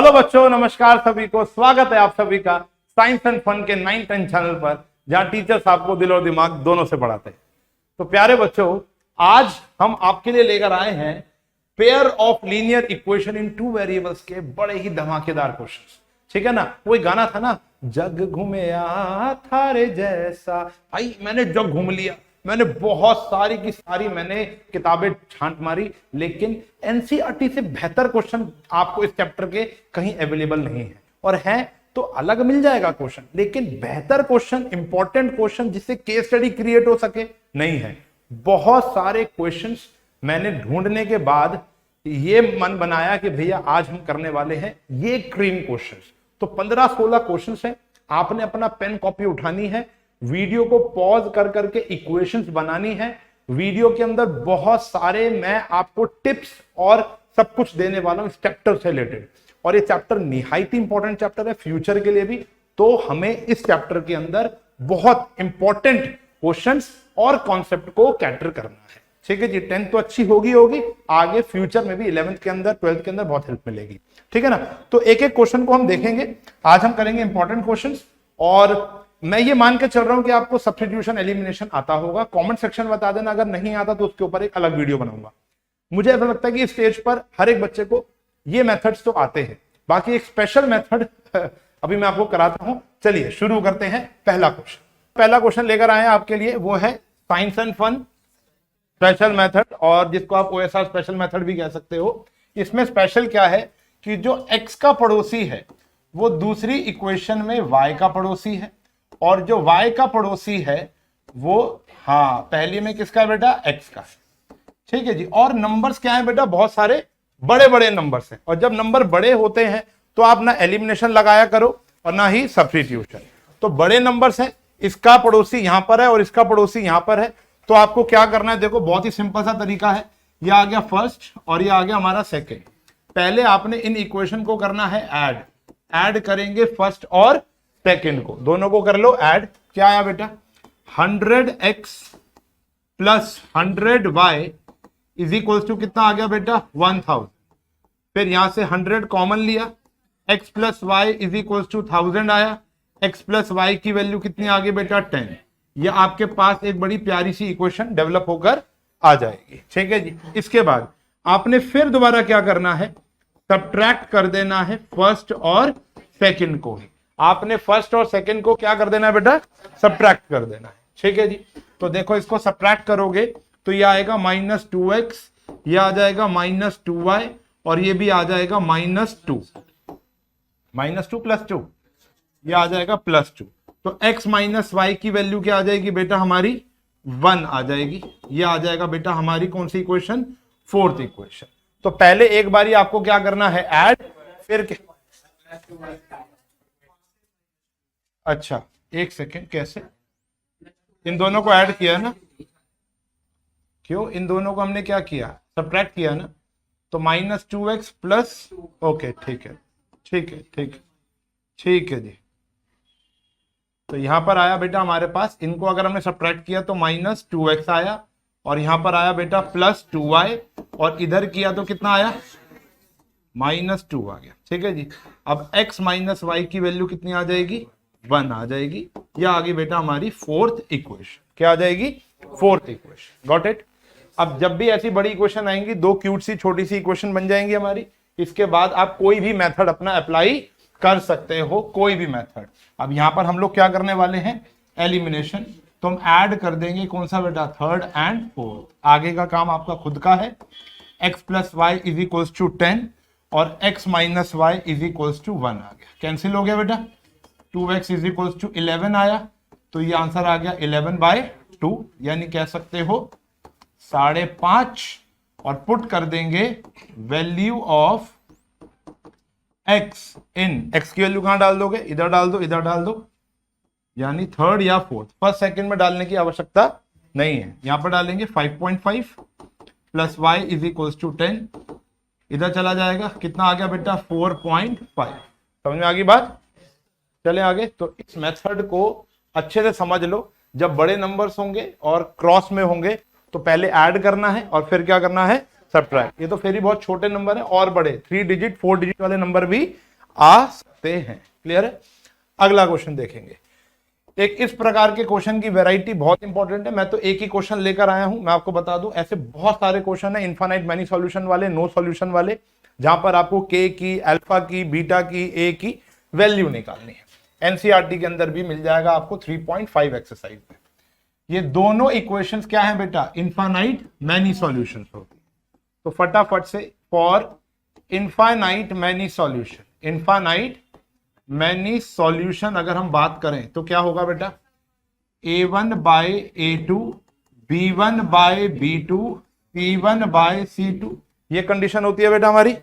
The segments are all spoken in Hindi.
हेलो बच्चों, नमस्कार सभी को। स्वागत है आप सभी का साइंस एंड फन के 9-10 चैनल पर, जहां टीचर्स आपको दिल और दिमाग दोनों से पढ़ाते हैं। तो प्यारे बच्चों, आज हम आपके लिए लेकर आए हैं pair of linear equation in 2 variables के बड़े ही धमाकेदार क्वेश्चंस। ठीक है ना, वही गाना था ना, जग घूमया थारे जैसा। भाई मैंने जग घूम लिया, मैंने बहुत सारी की सारी मैंने किताबें छांट मारी, लेकिन एनसीईआरटी से बेहतर क्वेश्चन आपको इस चैप्टर के कहीं अवेलेबल नहीं है। और है तो अलग मिल जाएगा क्वेश्चन, लेकिन बेहतर क्वेश्चन, इंपॉर्टेंट क्वेश्चन जिससे केस स्टडी क्रिएट हो सके, नहीं है। बहुत सारे क्वेश्चंस मैंने ढूंढने के बाद ये मन बनाया कि भैया आज हम करने वाले हैं ये क्रीम क्वेश्चंस। तो 15-16 क्वेश्चंस हैं। आपने अपना पेन कॉपी उठानी है, वीडियो को पॉज कर करके इक्वेशंस बनानी है। वीडियो के अंदर बहुत सारे मैं आपको टिप्स और सब कुछ देने वाला हूं इस चैप्टर से रिलेटेड। और ये चैप्टर निहायत इंपॉर्टेंट चैप्टर है फ्यूचर के लिए भी। तो हमें इस चैप्टर के अंदर बहुत इंपॉर्टेंट क्वेश्चंस और कॉन्सेप्ट को कैटर करना है। ठीक है जी, 10th तो अच्छी होगी, आगे फ्यूचर में भी 11th के अंदर, 12th के अंदर बहुत हेल्प मिलेगी। ठीक है ना, तो एक एक क्वेश्चन को हम देखेंगे। आज हम करेंगे इंपॉर्टेंट क्वेश्चंस, और मैं ये मान के चल रहा हूं कि आपको सब्स्टिट्यूशन एलिमिनेशन आता होगा। कमेंट सेक्शन बता देना, अगर नहीं आता तो उसके ऊपर एक अलग वीडियो बनाऊंगा। मुझे ऐसा लगता है कि स्टेज पर हर एक बच्चे को ये मेथड्स तो आते हैं, बाकी एक स्पेशल मेथड अभी मैं आपको कराता हूं। चलिए शुरू करते हैं। पहला क्वेश्चन लेकर आए हैं आपके लिए, वो है science and fun special method, और जिसको आप ओएसआर स्पेशल मेथड भी कह सकते हो। इसमें स्पेशल क्या है कि जो एक्स का पड़ोसी है वो दूसरी इक्वेशन में वाई का पड़ोसी है, और जो y का पड़ोसी है वो पहली में किसका है बेटा, x का है। ठीक है जी, और नंबर्स क्या है बेटा, बहुत सारे बड़े बड़े नंबर्स हैं। और जब नंबर बड़े होते हैं तो आप ना एलिमिनेशन लगाया करो और ना ही सब्स्टिट्यूशन। तो बड़े नंबर्स हैं, इसका पड़ोसी यहां पर है और इसका पड़ोसी यहां पर है। तो आपको क्या करना है, देखो बहुत ही सिंपल सा तरीका है। यह आ गया फर्स्ट और यह आ गया हमारा सेकेंड। पहले आपने इन इक्वेशन को करना है ऐड करेंगे फर्स्ट और सेकेंड को, दोनों को कर लो ऐड। क्या आया बेटा, 100x plus 100y is equal to कितना आ गया बेटा, 1000। फिर यहां से 100 कॉमन लिया, x plus y is equal to 1000 आया। x प्लस वाई की वैल्यू कितनी आ गई बेटा, 10। ये आपके पास एक बड़ी प्यारी सी इक्वेशन डेवलप होकर आ जाएगी। ठीक है जी, इसके बाद आपने फिर दोबारा क्या करना है, सब्ट्रैक्ट कर देना है फर्स्ट और सेकेंड को ही। आपने फर्स्ट और सेकंड को क्या कर देना है बेटा, सब्ट्रैक्ट कर देना है। ठीक है जी, तो देखो इसको सब्ट्रैक्ट करोगे तो ये आएगा -2x, ये आ जाएगा -2y, और ये भी आ जाएगा -2 + 2, ये आ जाएगा +2। तो x माइनस वाई की वैल्यू क्या आ जाएगी बेटा, हमारी 1 आ जाएगी। ये आ जाएगा बेटा हमारी कौन सी इक्वेशन, 4th इक्वेशन। तो पहले एक बारी आपको क्या करना है, ऐड, फिर अच्छा एक सेकेंड, कैसे इन दोनों को ऐड किया ना, क्यों इन दोनों को हमने क्या किया, सब्ट्रैक्ट किया ना। तो -2x प्लस, ओके ठीक है जी। तो यहां पर आया बेटा हमारे पास, इनको अगर हमने सब्ट्रैक्ट किया तो -2x आया, और यहां पर आया बेटा +2y, और इधर किया तो कितना आया, -2 आ गया। ठीक है जी, अब x माइनस वाई की वैल्यू कितनी आ जाएगी, 1 आ जाएगी। यह आ गई बेटा हमारी 4th इक्वेशन। क्या आ जाएगी, 4th इक्वेशन। Got it. अब जब भी ऐसी बड़ी इक्वेशन आएंगी, 2 क्यूट सी छोटी सी इक्वेशन बन जाएंगी हमारी। इसके बाद आप कोई भी मेथड अपना अप्लाई कर सकते हो, कोई भी मेथड। अब यहां पर हम लोग क्या करने वाले हैं, एलिमिनेशन। तो हम ऐड कर देंगे कौन सा बेटा, 3rd and 4th। आगे का काम आपका खुद का है। x plus y is equal to 10 और x minus y is equal to 1 आ गया, कैंसिल हो गया बेटा। 2x इज इक्वल टू 11 आया, तो ये आंसर आ गया 11/2, यानी कह सकते हो 5.5। और पुट कर देंगे value of x in, x की वैल्यू कहां डाल दोगे, इधर डाल दो, इधर डाल दो, यानी 3rd या 4th। फर्स्ट सेकंड में डालने की आवश्यकता नहीं है, यहां पर डालेंगे 5.5 plus y is equal to 10, इधर चला जाएगा, कितना आ गया बेटा, 4.5। समझ में आ गई बात। चले आगे। तो इस मेथड को अच्छे से समझ लो। जब बड़े नंबर्स होंगे और क्रॉस में होंगे तो पहले ऐड करना है और फिर क्या करना है, सब्ट्रैक्ट। ये तो फिर ही बहुत छोटे नंबर है, और बड़े 3 डिजिट 4 डिजिट वाले नंबर भी आ सकते हैं। क्लियर है? अगला क्वेश्चन देखेंगे। एक इस प्रकार के क्वेश्चन की वैरायटी बहुत इंपॉर्टेंट है। मैं तो एक ही क्वेश्चन लेकर आया हूं, मैं आपको बता दूं ऐसे बहुत सारे क्वेश्चन है, इनफाइनाइट मैनी सॉल्यूशन वाले, नो सॉल्यूशन वाले, जहां पर आपको के की, अल्फा की, बीटा की, ए की वैल्यू निकालनी है। एनसीईआरटी के अंदर भी मिल जाएगा आपको 3.5 एक्सरसाइज में। ये दोनों इक्वेशंस क्या है बेटा? इनफाइनाइट मैनी सॉल्यूशंस होती है। तो फटाफट से for infinite many solution, infinite many solution अगर हम बात करें तो क्या होगा बेटा? a1 bye a2, b1 bye b2, c1 bye c2, ये कंडीशन होती है बेटा हमारी,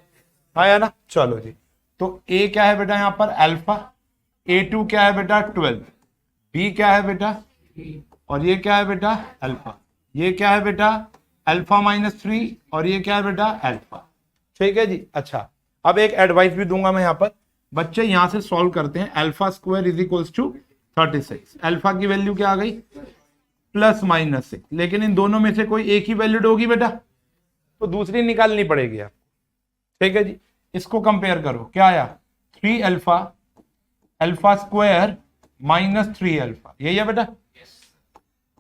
आया ना? चलो जी, तो a क्या है बेटा? यहां पर अल्फा, a2 क्या है बेटा? 12, b क्या है बेटा? और ये क्या है बेटा? अल्फा। ये क्या है बेटा? अल्फा -3, और ये क्या है बेटा? अल्फा। ठीक है जी। अच्छा, अब एक एडवाइस भी दूंगा मैं यहां पर, बच्चे यहां से सॉल्व करते हैं। Alpha square is equals to 36। Alpha की वैल्यू क्या आ गई? +-6, लेकिन इन दोनों में से कोई एक ही वैल्यूड होगी बेटा, तो दूसरी निकालनी पड़ेगी आपको। ठीक है जी, इसको कंपेयर करो, क्या आया? 3 अल्फा, अल्फा स्क्वायर -3 अल्फा, यही है बेटा?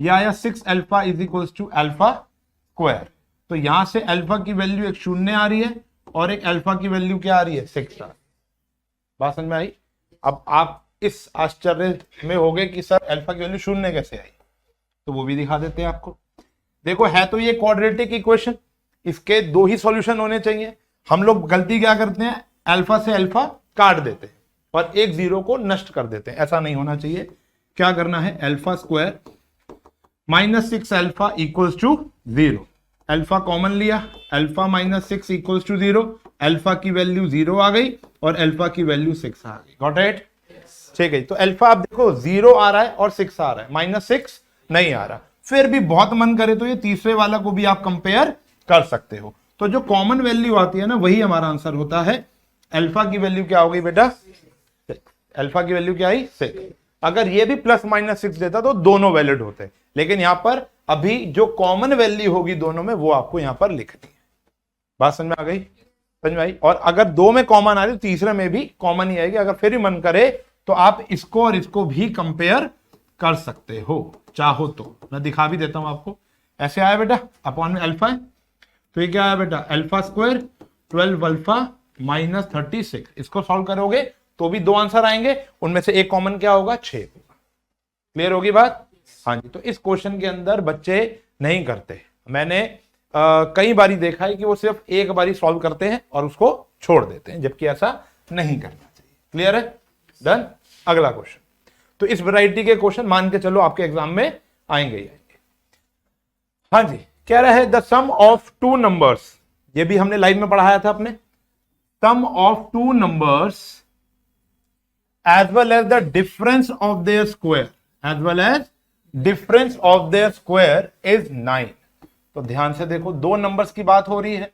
ये आया 6 alpha is equals to alpha square. तो यहां से अल्फा की वैल्यू एक 0 आ रही है और एक अल्फा की वैल्यू क्या आ रही है? 6 आ रही है। बात समझ में आई? अब आप इस आश्चर्य में होंगे कि सर अल्फा की वैल्यू 0 कैसे आई, तो वो भी दिखा देते हैं आपको। देखो, है तो ये क्वाड्रेटिक इक्वेशन, इसके दो ही सॉल्यूशन होने चाहिए। हम लोग गलती क्या करते हैं? अल्फा से अल्फा काट देते हैं और एक जीरो को नष्ट कर देते हैं। ऐसा नहीं होना चाहिए। क्या करना है? Alpha square -6 alpha equals to 0। Alpha common लिया, अल्फा -6 इक्वल्स टू 0, अल्फा की वैल्यू 0 आ गई और अल्फा की वैल्यू 6 आ गई। Got it? ठीक है। तो अल्फा आप देखो 0 आ रहा है और 6 आ रहा है, -6 नहीं आ रहा। फिर भी बहुत मन करे तो ये तीसरे वाला को भी आप कंपेयर कर सकते हो। तो जो कॉमन वैल्यू आती है ना, वही हमारा आंसर होता है। अल्फा की वैल्यू क्या हो गई बेटा? 6। अल्फा की वैल्यू क्या आई? 6। अगर ये भी +-6 देता तो दोनों वैलिड होते, लेकिन यहां पर अभी जो कॉमन वैल्यू होगी दोनों में, वो आपको यहां पर लिखनी है। बात समझ में आ गई? समझ में आई? और अगर दो में कॉमन आ रही तो तीसरे में भी कॉमन ही आएगी। अगर फिर भी मन करे तो आप इसको और इसको भी कंपेयर कर सकते हो, चाहो तो। मैं दिखा भी देता हूं आपको। ऐसे आया बेटा, अपॉन में अल्फा है, तो ये क्या आया बेटा? Alpha square 12 alpha -36। इसको सॉल्व करोगे तो भी दो आंसर आएंगे, उनमें से एक कॉमन क्या होगा? 6 होगा। क्लियर होगी बात? हाँ जी। तो इस क्वेश्चन के अंदर बच्चे नहीं करते। मैंने कई बारी देखा है कि वो सिर्फ एक बारी सॉल्व करते हैं और उसको छोड़ देते हैं, जबकि ऐसा नहीं करना चाहिए। क्लियर है? डन। अगला क्वेश्चन। तो इस वैरायटी के क्वेश्चन मान के चलो आपके एग्जाम में आएंगे ही आएंगे। हाँ जी, कह रहा है the sum of two numbers, ये भी हमने लाइव में पढ़ाया था अपने। Sum of two numbers as well as the difference of their square, as well as difference of their square is 9। तो ध्यान से देखो, दो नंबर्स की बात हो रही है।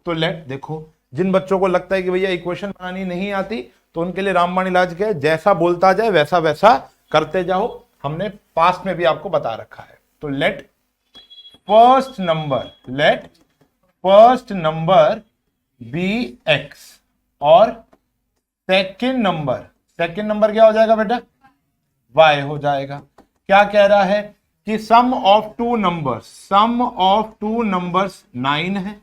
तो लेट देखो, जिन बच्चों को लगता है कि भैया इक्वेशन बनानी नहीं आती, तो उनके लिए रामबाण इलाज क्या है? जैसा बोलता जाए वैसा वैसा करते जाओ। हमने पास्ट में भी आपको बता रखा है। तो let first number be x और सेकेंड नंबर क्या हो जाएगा बेटा? y हो जाएगा। क्या कह रहा है कि सम ऑफ टू नंबर्स 9 है।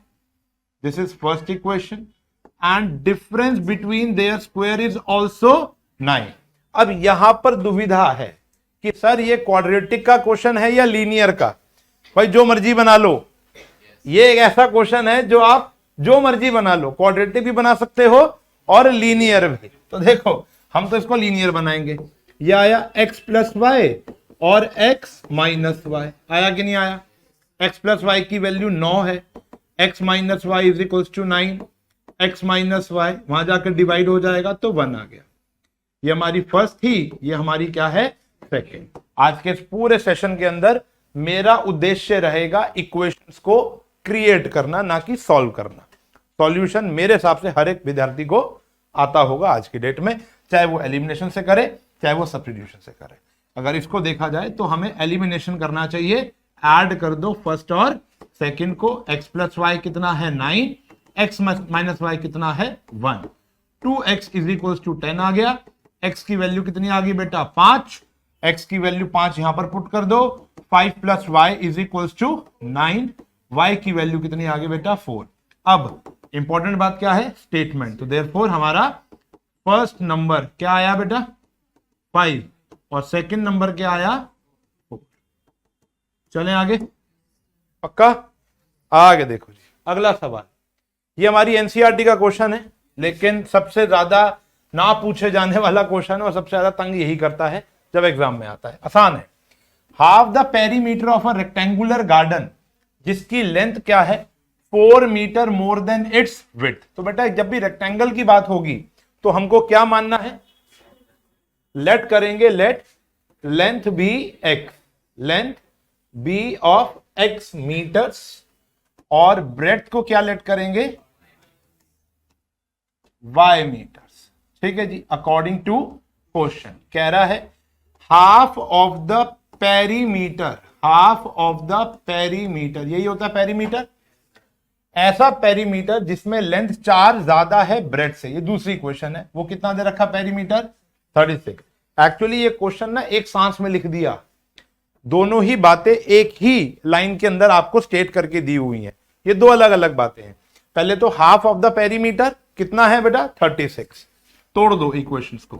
This is first equation and difference between their square is also 9। अब यहां पर दुविधा है कि सर ये क्वाड्रेटिक का क्वेश्चन है या लीनियर का। भाई जो मर्जी बना लो, ये एक ऐसा क्वेश्चन है जो आप जो मर्जी बना लो, क्वाड्रेटिक भी बना सकते हो और लीनियर भी। तो देखो, हम तो इसको लीनियर बनाएंगे। ये आया x + y और x - y, आया कि नहीं आया? x + y की वैल्यू 9 है, x - y = 9, x - y वहां जाकर डिवाइड हो जाएगा तो 1 आ गया। ये हमारी फर्स्ट थी, ये हमारी क्या है? सेकेंड। आज के इस पूरे सेशन के अंदर मेरा उद्देश्य रहेगा इक्वेशंस को क्रिएट करना, ना कि सॉल्व करना। सॉल्यूशन मेरे हिसाब से हर एक विद्यार्थी को आता होगा आज की डेट में, चाहे वो एलिमिनेशन से करे चाहे वो सब्स्टिट्यूशन से करे। अगर इसको देखा जाए तो हमें एलिमिनेशन करना चाहिए। ऐड कर दो फर्स्ट और सेकंड को। x + y कितना है? 9, x - y कितना है? 1। 2x इज इक्वल टू 10 आ गया। x की वैल्यू कितनी आ गई बेटा 5, x की वैल्यू 5 यहां पर पुट कर दो। 5 plus y is equal to 9, y की वैल्यू कितनी आ गई बेटा 4। अब इंपॉर्टेंट बात क्या है, स्टेटमेंट। तो देयरफॉर हमारा फर्स्ट नंबर क्या आया बेटा 5 और सेकंड नंबर क्या आया 4। चलें आगे, पक्का। आगे देखो जी, अगला सवाल। ये हमारी एनसीईआरटी का क्वेश्चन है, लेकिन सबसे ज्यादा ना पूछे जाने वाला क्वेश्चन है और सबसे ज्यादा तंग यही करता है जब एग्जाम में आता है। आसान है। Half the perimeter of a rectangular garden जिसकी लेंथ क्या है 4 metre more than its width. तो बेटा जब भी रेक्टेंगल की बात होगी तो हमको क्या मानना है, लेट करेंगे, let length be x, length be of x metres, और ब्रेड्थ को क्या लेट करेंगे y मीटर्स। ठीक है जी। अकॉर्डिंग टू क्वेश्चन कह रहा है half of the perimeter, half of the perimeter, यही होता है पेरीमीटर, ऐसा पेरीमीटर जिसमें लेंथ 4 ज्यादा है ब्रेड से। ये दूसरी क्वेश्चन है, वो कितना दे रखा पेरीमीटर 36। एक्चुअली ये क्वेश्चन ना एक सांस में लिख दिया, दोनों ही बातें एक ही लाइन के अंदर आपको स्टेट करके दी हुई हैं। ये दो अलग अलग बातें हैं। पहले तो हाफ ऑफ द पेरीमीटर कितना है बेटा 36, तोड़ दो इक्वेशंस को,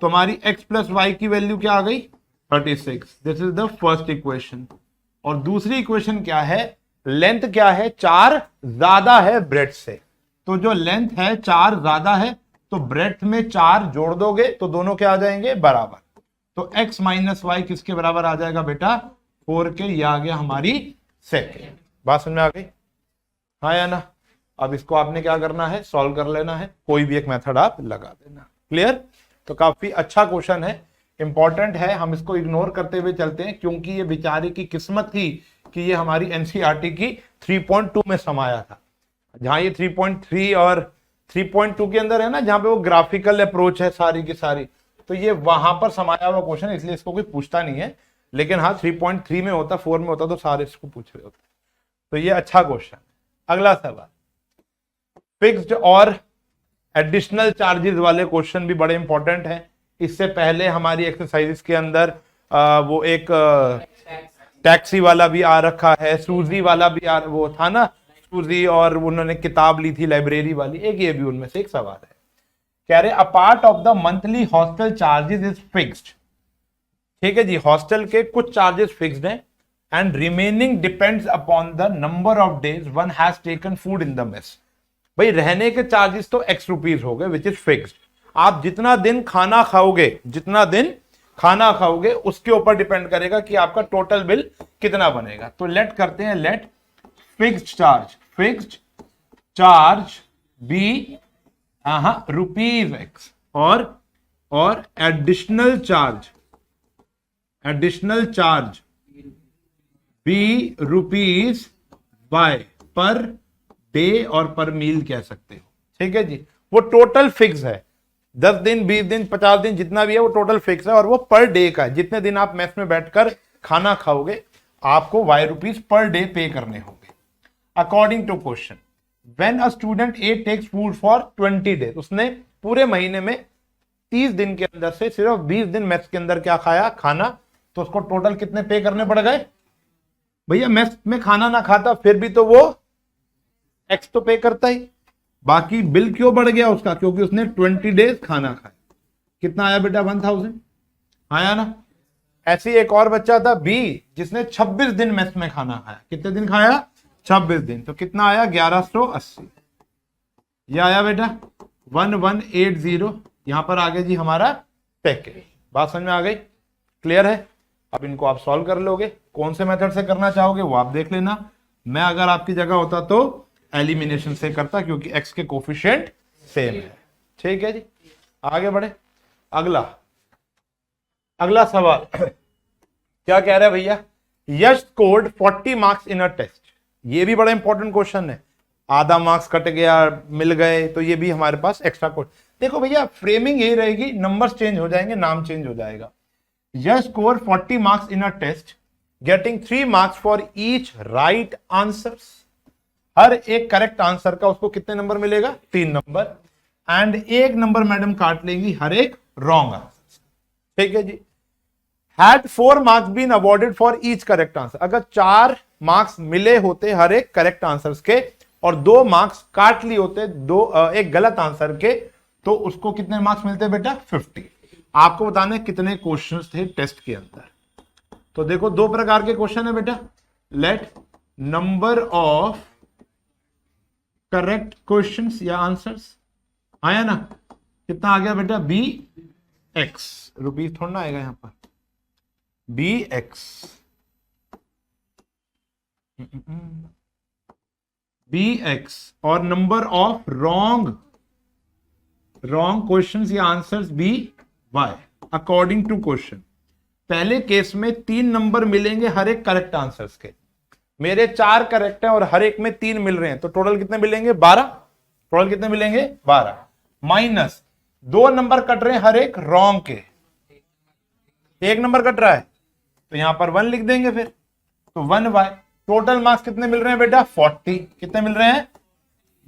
तो हमारी x प्लस वाई की वैल्यू क्या आ गई 36। This is the first equation. और दूसरी इक्वेशन क्या है, लेंथ क्या है 4 ज्यादा है ब्रेड्थ से। तो जो लेंथ है 4 ज्यादा है तो ब्रेड्थ में 4 जोड़ दोगे तो दोनों क्या आ जाएंगे बराबर। तो x माइनस वाई किसके बराबर आ जाएगा बेटा 4 के। ये आ गया हमारी सेकेंड। बात समझ में आ गई, हाँ या ना। अब इसको आपने क्या करना है, सॉल्व कर लेना है, कोई भी एक मेथड आप लगा देना। क्लियर। तो काफी अच्छा क्वेश्चन है, इंपॉर्टेंट है, हम इसको इग्नोर करते हुए चलते हैं क्योंकि ये बेचारे की किस्मत थी कि ये हमारी एनसीईआरटी की 3.2 में समाया था। जहां ये 3.3 और 3.2 के अंदर है ना, जहां पे वो ग्राफिकल अप्रोच है सारी की सारी, तो ये वहां पर समाया हुआ क्वेश्चन, इसलिए इसको कोई पूछता नहीं है। लेकिन हाँ 3.3 में होता, 4 में होता तो सारे इसको पूछ रहे होते। तो ये अच्छा क्वेश्चन। अगला सवाल, फिक्स्ड और एडिशनल चार्जेस वाले क्वेश्चन भी बड़े इंपॉर्टेंट हैं। इससे पहले हमारी एक्सरसाइजेस के अंदर वो एक टैक्सी वाला भी आ रखा है, सूजी वाला भी वो था ना सूजी, और उन्होंने किताब ली थी लाइब्रेरी वाली, एक ये भी उनमें से एक सवाल है। कह रहे a part of the monthly hostel charges is fixed. ठीक है जी, हॉस्टल के कुछ चार्जेस फिक्स्ड हैं and remaining depends upon the number of days one has taken food in the mess. भाई रहने के चार्जेस तो x रुपीज हो गए विच इज फिक्स्ड। आप जितना दिन खाना खाओगे, जितना दिन खाना खाओगे उसके ऊपर डिपेंड करेगा कि आपका टोटल बिल कितना बनेगा। तो लेट करते हैं, let fixed charge B rupees X और additional charge B rupees Y per day और पर मील कह सकते हो। ठीक है जी, वो टोटल फिक्स है, 10 दिन 20 दिन 50 दिन जितना भी है वो टोटल फिक्स है, और वो पर डे का है। जितने दिन आप मेस में बैठकर खाना खाओगे आपको Y rupees per day pay करने होंगे। According to question, when a student A takes food for 20 days, उसने पूरे महीने में 30 दिन के अंदर से सिर्फ 20 दिन मेस के अंदर क्या खाया, खाना, तो उसको टोटल कितने पे करने पड़ गए। भैया मेस में खाना ना खाता फिर भी तो वो एक्स तो पे करता ही, बाकी बिल क्यों बढ़ गया उसका, क्योंकि उसने 20 डेज खाना खाया। कितना आया बेटा 1000 आया ना। ऐसी एक और बच्चा था बी जिसने 26 दिन मेस में खाना खाया। कितने दिन खाया 26 दिन, तो कितना आया 1180। ये आया बेटा 1180। यहां पर आ गया जी हमारा पैकेज। बात समझ में आ गई, क्लियर है। अब इनको आप सॉल्व कर लोगे, कौन से मेथड से करना चाहोगे वो आप देख लेना। मैं अगर आपकी जगह होता तो एलिमिनेशन से करता क्योंकि x के कोफिशिएंट सेम है। ठीक है जी, आगे बढ़े। अगला सवाल क्या कह रहा है भैया, Yash scored 40 marks in a test. ये भी बड़ा इंपॉर्टेंट क्वेश्चन है, आधा मार्क्स कट गया मिल गए तो ये भी हमारे पास एक्स्ट्रा कोड। देखो भैया फ्रेमिंग यही रहेगी, नंबर्स चेंज हो जाएंगे, नाम चेंज हो जाएगा। Yash score 40 marks in a test getting 3 marks for each right answers. हर एक करेक्ट आंसर का उसको कितने नंबर मिलेगा 3 नंबर। एंड एक नंबर मैडम काट लेंगी हर एक रॉन्ग आंसर। ठीक है जी। Had 4 marks been awarded for each correct answer, अगर 4 मार्क्स मिले होते हर एक करेक्ट आंसर के और 2 मार्क्स काट लिए होते एक गलत आंसर के, तो उसको कितने मार्क्स मिलते बेटा? 50। आपको बताना है कितने क्वेश्चंस थे टेस्ट के अंदर। तो देखो 2 प्रकार के क्वेश्चन है बेटा। Late number of correct questions या आंसर्स आया ना, कितना आ गया बेटा? बी एक्स, रुपीज थोड़ा ना आएगा यहां पर, बी एक्स, बी एक्स, और नंबर ऑफ रॉन्ग क्वेश्चंस या answers be y according to question. पहले केस में 3 नंबर मिलेंगे हर एक करेक्ट आंसर्स के, मेरे 4 करेक्ट हैं और हर एक में 3 मिल रहे हैं, तो टोटल कितने मिलेंगे? 12। टोटल कितने मिलेंगे? 12 माइनस 2 नंबर कट रहे हैं हर एक रॉन्ग के, 1 नंबर कट रहा है तो यहां पर 1 लिख देंगे फिर, तो 1 वाई। टोटल मार्क्स कितने मिल रहे हैं बेटा? 40। कितने मिल रहे हैं?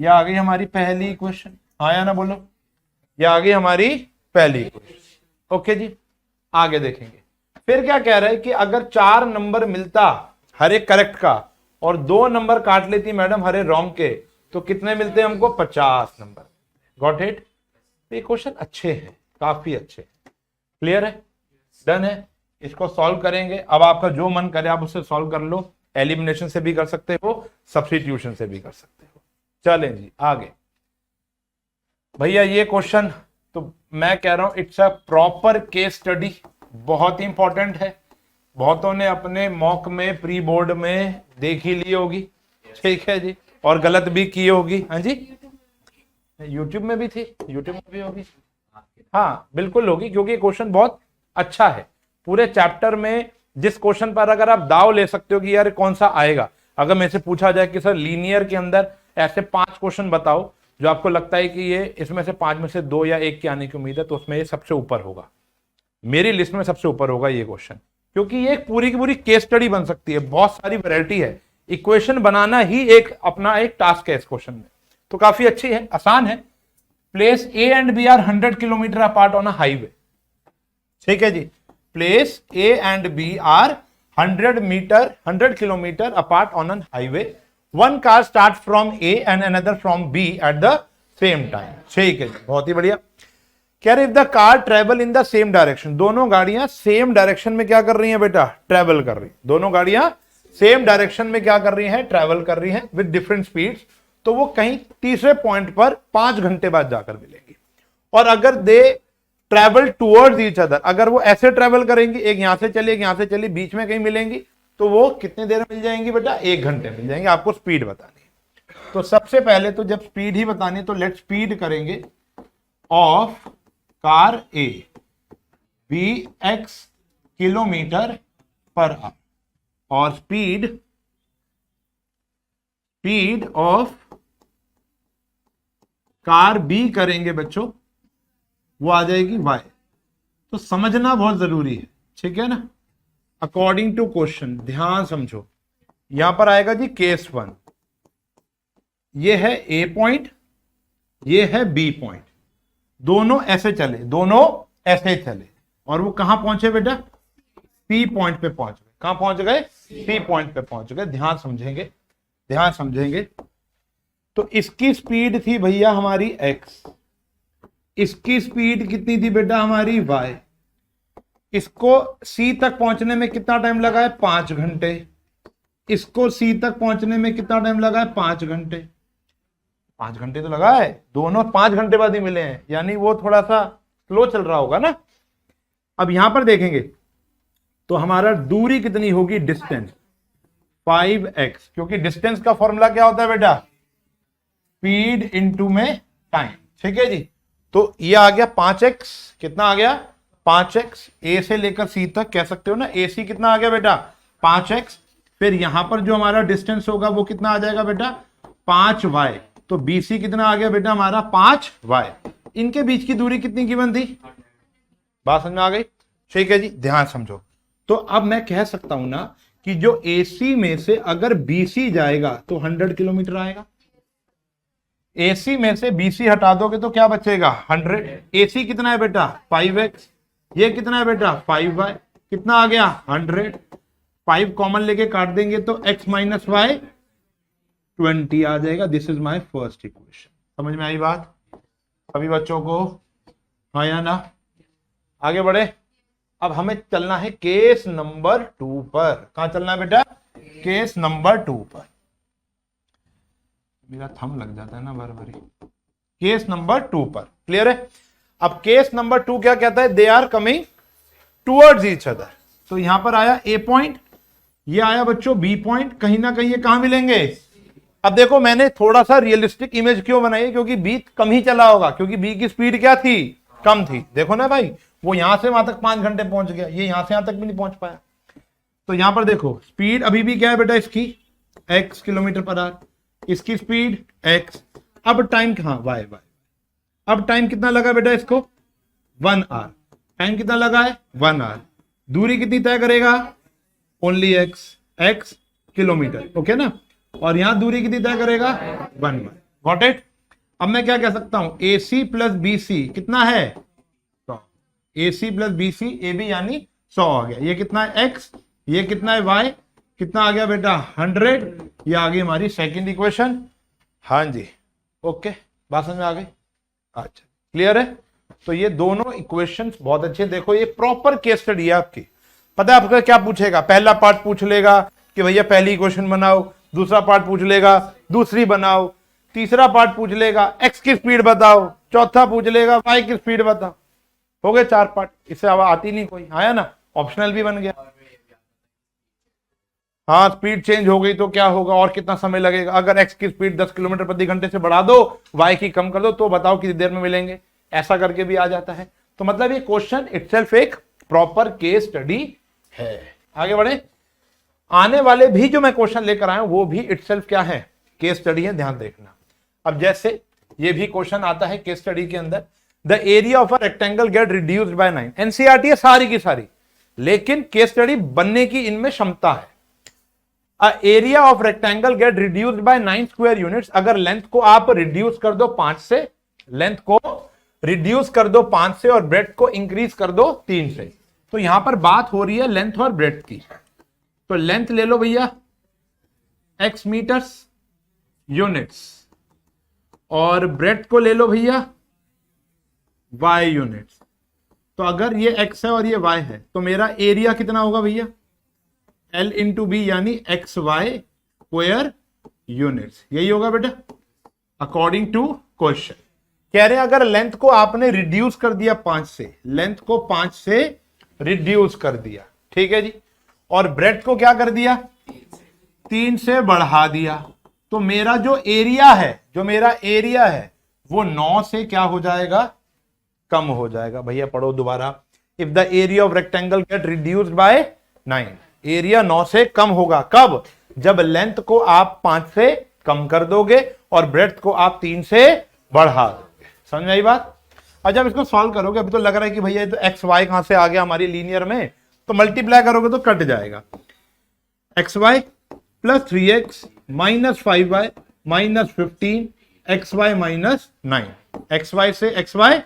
ये आ गई हमारी पहली इक्वेशन, आया ना बोलो? ये आ गई हमारी पहली इक्वेशन। ओके जी, आगे देखेंगे। फिर क्या कह रहा है कि अगर 4 नंबर मिलता हर एक करेक्ट का और 2 नंबर काट लेती मैडम हर एक रॉन्ग के, तो कितने मिलते हैं हमको? 50 नंबर। Got it? ये क्वेश्चन अच्छे हैं, काफी अच्छे। क्लियर है? डन है? इसको सॉल्व करेंगे। अब आपका जो मन करे आप उससे सॉल्व कर लो, एलिमिनेशन से भी कर सकते हो, सब्स्टिट्यूशन से भी कर सकते हो। चलें जी आगे। भैया ये क्वेश्चन तो मैं कह रहा हूं it's a proper case study, बहुत ही इंपॉर्टेंट है। बहुतों ने अपने मॉक में, प्री बोर्ड में देख ही ली होगी, ठीक है जी, और गलत भी की होगी। हाँ जी, यूट्यूब में भी थी, यूट्यूब में भी होगी, हाँ बिल्कुल होगी, क्योंकि क्वेश्चन बहुत अच्छा है। पूरे चैप्टर में जिस क्वेश्चन पर अगर आप दाव ले सकते हो कि यार कौन सा आएगा, अगर मेरे से पूछा जाए कि सर लीनियर के अंदर ऐसे 5 क्वेश्चन बताओ जो आपको लगता है कि ये इसमें से 5 में से 2 या 1 की आने की उम्मीद है, तो उसमें ये सबसे ऊपर होगा, मेरी लिस्ट में सबसे ऊपर होगा ये क्वेश्चन, क्योंकि ये एक पूरी की पूरी केस स्टडी बन सकती है। बहुत सारी वैरायटी है, इक्वेशन बनाना ही एक अपना एक टास्क है इस क्वेश्चन में, तो काफी अच्छी है, आसान है। Place A and B are 100 kilometre apart on a highway. ठीक है जी, place A and B are 100 kilometre apart on an highway. One car start from A and another from B at the same time. ठीक है जी, बहुत ही बढ़िया। कह रहे if the car travel in the same direction, दोनों गाड़ियां सेम डायरेक्शन में क्या कर रही हैं बेटा? ट्रेवल कर रही। दोनों गाड़ियां सेम डायरेक्शन में क्या कर रही हैं? ट्रेवल कर रही हैं विद डिफरेंट स्पीड्स, तो वो कहीं तीसरे पॉइंट पर 5 घंटे बाद जाकर मिलेंगी। और अगर they travel towards each other, अगर वो ऐसे ट्रेवल करेंगी, एक यहां से चली एक यहां से चली, बीच में कहीं मिलेंगी, तो वो कितनी देर में मिल जाएंगी बेटा? 1 घंटे मिल जाएंगे। आपको स्पीड बतानी है, तो सबसे पहले तो जब स्पीड ही बतानी है तो लेट स्पीड करेंगे of car A be x kilometre per hour, और स्पीड ऑफ कार बी करेंगे बच्चों, वो आ जाएगी y। तो समझना बहुत जरूरी है, ठीक है ना? अकॉर्डिंग टू क्वेश्चन, ध्यान समझो। यहां पर आएगा जी केस 1, ये है ए पॉइंट, ये है बी पॉइंट, दोनों ऐसे चले, दोनों ऐसे चले, और वो कहां पहुंचे बेटा? सी पॉइंट पे पहुंच गए। कहां पहुंच गए? सी पॉइंट पे पहुंच गए। ध्यान समझेंगे, ध्यान समझेंगे। तो इसकी स्पीड थी भैया हमारी x, इसकी स्पीड कितनी थी बेटा? हमारी y। इसको C तक पहुंचने में कितना टाइम लगा है? 5 घंटे। इसको C तक पहुंचने में कितना टाइम लगा है? 5 घंटे। 5 घंटे तो लगा है, दोनों 5 घंटे बाद ही मिले हैं, यानी वो थोड़ा सा स्लो चल रहा होगा ना। अब यहां पर देखेंगे तो हमारा दूरी कितनी होगी? डिस्टेंस 5x, क्योंकि डिस्टेंस का फॉर्मूला क्या होता है बेटा? स्पीड इनटू में टाइम। ठीक है जी, तो ये आ गया 5x। कितना आ गया? 5x। ए से लेकर सी तक कह सकते हो ना, ए सी कितना आ गया बेटा? 5x। फिर यहां पर जो हमारा डिस्टेंस होगा वो कितना आ जाएगा बेटा? 5y। तो BC कितना आ गया बेटा हमारा? 5y। इनके बीच की दूरी कितनी गिवन थी? बात समझ में आ गई? ठीक है जी, ध्यान समझो। तो अब मैं कह सकता हूं ना कि जो AC में से अगर BC जाएगा तो 100 किलोमीटर आएगा। AC में से BC हटा दोगे तो क्या बचेगा 100। AC कितना है बेटा 5x, ये कितना है बेटा 5y, कितना आ गया 100। 5 कॉमन लेके काट देंगे तो x माइनस वाई 20 आ जाएगा। This is my first equation. समझ में आई बात सभी बच्चों को? हाँ या ना? आगे बढ़े। अब हमें चलना है केस नंबर 2 पर। कहां चलना है बेटा? केस नंबर 2 पर। मेरा थंब लग जाता है ना बार बार। केस नंबर 2 पर क्लियर है? अब केस नंबर 2 क्या कहता है? They are coming towards each other. तो यहां पर आया ए पॉइंट, ये आया बच्चों बी पॉइंट, कहीं ना कहीं ये कहां मिलेंगे? अब देखो मैंने थोड़ा सा रियलिस्टिक इमेज क्यों बनाई है, क्योंकि बी कम ही चला होगा, क्योंकि बी की स्पीड क्या थी? कम थी। देखो ना भाई, वो यहां से वहां तक 5 घंटे पहुंच गया, ये यहां से यहां तक भी नहीं पहुंच पाया। तो यहां पर देखो स्पीड अभी भी क्या है बेटा इसकी? x किलोमीटर पर आवर, इसकी स्पीड x। अब टाइम कहां? y। अब टाइम कितना लगा बेटा इसको? 1 आवर। टाइम कितना लगा है? 1 आवर। दूरी कितनी तय करेगा? ओनली x किलोमीटर, ओके ना? और यहां दूरी कितनी तय करेगा? 1 बाय। Got it? अब मैं क्या कह सकता हूं? AC प्लस BC कितना है? 100। AC प्लस BC AB यानी 100 आ गया। ये कितना है? x, ये कितना है? y, कितना आ गया बेटा? 100। ये आ गई हमारी सेकंड इक्वेशन। हाँ जी, ओके, बात समझ में आ गई? अच्छा, क्लियर है? तो ये दोनों इक्वेशंस बहुत अच्छे। देखो ये प्रॉपर केस स्टडी है आपकी। पता है आपका क्या पूछेगा? पहला पार्ट पूछ लेगा कि भैया पहली इक्वेशन बनाओ, दूसरा पार्ट पूछ लेगा दूसरी बनाओ, तीसरा पार्ट पूछ लेगा x की स्पीड बताओ, चौथा पूछ लेगा y की स्पीड बताओ। हो गए 4 पार्ट। इससे अब आती नहीं कोई, आया ना? ऑप्शनल भी बन गया। हाँ, स्पीड चेंज हो गई तो क्या होगा और कितना समय लगेगा? अगर x की स्पीड 10 किलोमीटर प्रति घंटे से बढ़ा दो, y की कम कर दो, तो बताओ कितनी देर में मिलेंगे। ऐसा करके भी आ जाता है। तो मतलब ये क्वेश्चन इटसेल्फ एक प्रॉपर केस स्टडी है। आगे बढ़े। आने वाले भी जो मैं क्वेश्चन लेकर आया हूं वो भी इटसेल्फ क्या है? केस स्टडी है। ध्यान देखना। अब जैसे ये भी क्वेश्चन आता है केस स्टडी के अंदर, the area of a rectangle get reduced by 9। NCERT है सारी की सारी, लेकिन केस स्टडी बनने की इनमें क्षमता है। A area of rectangle get reduced by 9 square units. अगर लेंथ को आप रिड्यूस कर दो 5 से, लेंथ को रिड्यूस कर दो 5 से और ब्रेड्थ को इंक्रीज कर दो 3 से। तो यहां पर बात हो रही है लेंथ और ब्रेड्थ की। तो लेंथ ले लो भैया x मीटर्स यूनिट्स और ब्रेड्थ को ले लो भैया y यूनिट्स। तो अगर ये x है और ये y है तो मेरा एरिया कितना होगा भैया? L इंटू बी यानी XY स्क्वायर यूनिट्स। यही होगा बेटा अकॉर्डिंग टू क्वेश्चन। कह रहे हैं अगर लेंथ को आपने रिड्यूस कर दिया 5 से, लेंथ को 5 से रिड्यूस कर दिया, ठीक है जी, और ब्रेड्थ को क्या कर दिया? 3 से बढ़ा दिया, तो मेरा जो एरिया है, वो 9 से क्या हो जाएगा? कम हो जाएगा। भैया पढ़ो दोबारा। If the area of rectangle get reduced by 9, area 9 से कम होगा। कब? जब लेंथ को आप 5 से कम कर दोगे और ब्रेड्थ को आप 3 से बढ़ा दोगे। समझ में आई बात? और जब इसको सॉल्व करोगे, अभी तो लग रहा है कि भैया ये तो एक्स वाई कहां से आ गया हमारी लीनियर में, तो मल्टीप्लाई करोगे तो कट जाएगा। X y plus 3x minus 5y minus 15, x y minus 9, x y से x y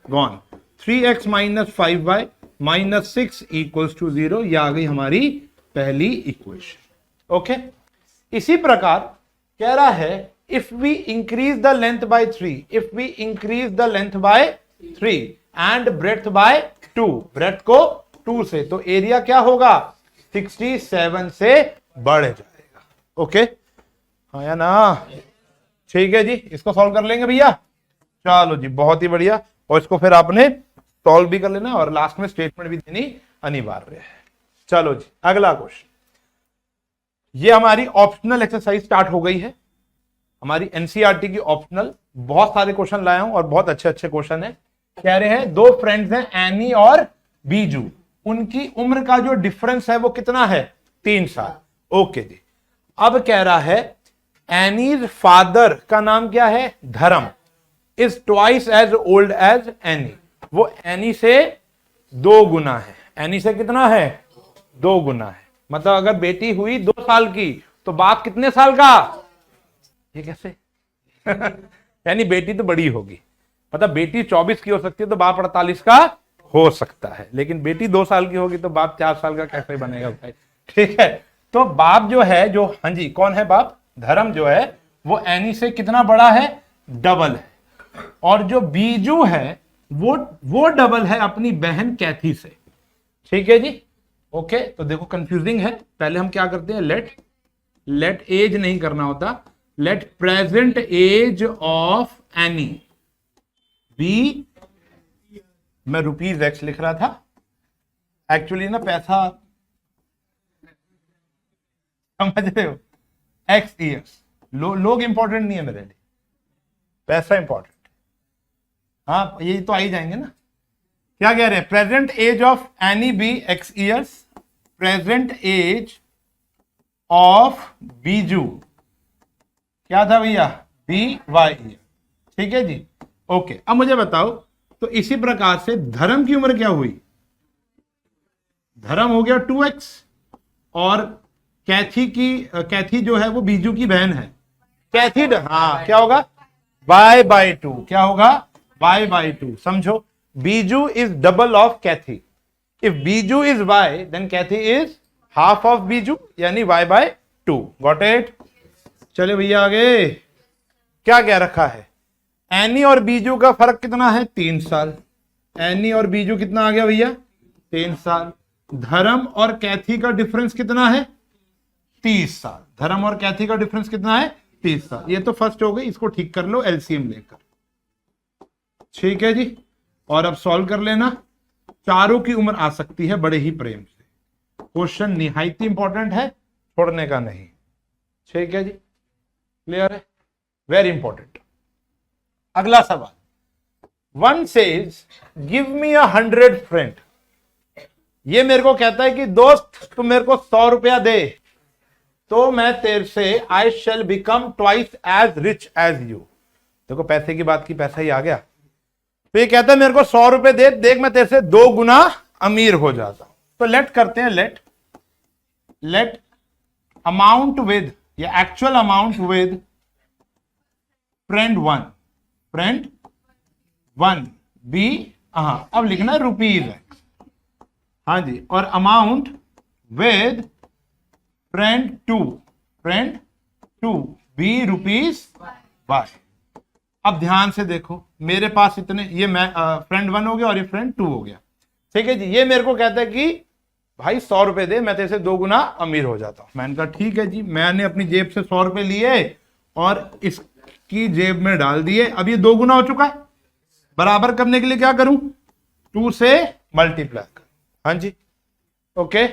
gone, 3x minus 5y minus 6 equals to 0। ये आ गई हमारी पहली इक्वेशन। ओके, इसी प्रकार कह रहा है if we increase the length by 3, if we increase the length by 3 and breadth by 2, breadth को 2 से, तो एरिया क्या होगा? 67 से बढ़ जाएगा। ओके, हाँ या ना? ठीक है जी, इसको सॉल्व कर लेंगे भैया। चलो जी, बहुत ही बढ़िया। और इसको फिर आपने सॉल्व भी कर लेना और लास्ट में स्टेटमेंट भी देनी अनिवार्य है। चलो जी, अगला क्वेश्चन। ये हमारी ऑप्शनल एक्सरसाइज स्टार्ट हो गई है, हमारी एनसीईआरटी की ऑप्शनल। बहुत सारे क्वेश्चन लाया हूं और बहुत अच्छे अच्छे क्वेश्चन है। कह रहे हैं 2 फ्रेंड्स हैं एनी और बीजू, उनकी उम्र का जो डिफरेंस है वो कितना है? 3 साल। ओके जी। अब कह रहा है एनीज फादर का नाम क्या है? Dharam, is twice as old as Annie. वो एनी से 2 गुना है। एनी से कितना है? 2 गुना है। मतलब अगर बेटी हुई 2 साल की तो बाप कितने साल का? ये कैसे? यानी बेटी तो बड़ी होगी, मतलब बेटी 24 की हो सकती है तो बाप 48 का हो सकता है, लेकिन बेटी 2 साल की होगी तो बाप 4 साल का कैसे बनेगा भाई। ठीक है, तो बाप जो है, जो, हाँ जी, कौन है बाप? धर्म जो है वो एनी से कितना बड़ा है? डबल है। और जो बीजू है वो डबल है अपनी बहन कैथी से। ठीक है जी, ओके। तो देखो कंफ्यूजिंग है, पहले हम क्या करते हैं, लेट एज नहीं करना होता, let present age of Annie be, मैं रुपीज एक्स लिख रहा था, एक्चुअली ना पैसा, समझ रहे हो, एक्स ईयर्स। लोग इंपॉर्टेंट नहीं है मेरे लिए, पैसा इंपॉर्टेंट। हाँ, ये तो आ ही जाएंगे ना। क्या कह रहे हैं? Present age of Annie be x years, present age of Biju क्या था भैया? Be y year. ठीक है जी, ओके। अब मुझे बताओ, तो इसी प्रकार से धर्म की उम्र क्या हुई? धर्म हो गया 2x, और कैथी जो है वो बीजू की बहन है, कैथी, हाँ, क्या होगा? y/2। क्या होगा? y/2। समझो, Biju is double of Kathy. If Biju is y, then Kathy is half of Biju, यानी y/2। Got it? चले भैया आगे, क्या क्या रखा है? एनी और बीजू का फर्क कितना है? 3 साल। एनी और बीजू कितना आ गया भैया? 3 साल। धर्म और कैथी का डिफरेंस कितना है? 30 साल। धर्म और कैथी का डिफरेंस कितना है? 30 साल। ये तो फर्स्ट हो गई, इसको ठीक कर लो एलसीएम लेकर। ठीक है जी, और अब सॉल्व कर लेना। चारों की उम्र आ सकती है बड़े ही प्रेम से। क्वेश्चन निहायत इंपॉर्टेंट है, छोड़ने का नहीं। ठीक है जी, क्लियर है? Very important. अगला सवाल, one says give me 100 friend. ये मेरे को कहता है कि दोस्त तू मेरे को 100 रुपया दे तो मैं तेरे से I shall become twice as rich as you. देखो पैसे की बात की, पैसा ही आ गया। तो ये कहता है मेरे को 100 रुपए दे, देख मैं तेरे से 2 गुना अमीर हो जाता हूं। तो लेट करते हैं, लेट अमाउंट विद, या actual amount with friend one be, हाँ अब लिखना है रुपीज एक्स, हाँ जी, और amount with friend two be rupees y. अब ध्यान से देखो, मेरे पास इतने, ये मैं फ्रेंड 1 हो गया और ये फ्रेंड 2 हो गया। ठीक है जी, ये मेरे को कहता है कि भाई 100 रुपए दे, मैं तेरे से 2 गुना अमीर हो जाता हूं। मैंने कहा ठीक है जी, मैंने अपनी जेब से 100 रुपए लिए और इसकी जेब में डाल दिए। अब ये 2 गुना हो चुका है। बराबर करने के लिए क्या करूं? 2 से मल्टीप्लाई कर, हाँ जी, ओके,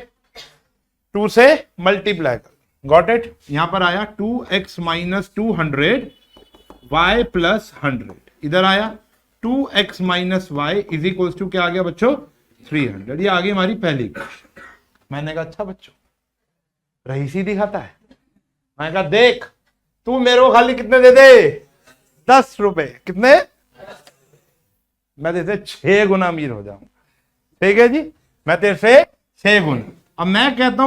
2 से मल्टीप्लाई कर। Got it? यहां पर आया 2x माइनस 200 y प्लस 100। इधर आया 2x minus y is equals to क्या आ गया बच्चों? 300। ये आ गई हमारी पहली क्वेश्चन। मैंने कहा अच्छा बच्चों, रईसी दिखाता है। मैंने कहा देख, तू मेरे को खाली कितने दे दे? 10 रुपए। कितने? मैं तेरे से 6 गुना अमीर हो जाऊंगा। ठीक है जी, मैं तेरे से 6 गुना। अब मैं कहता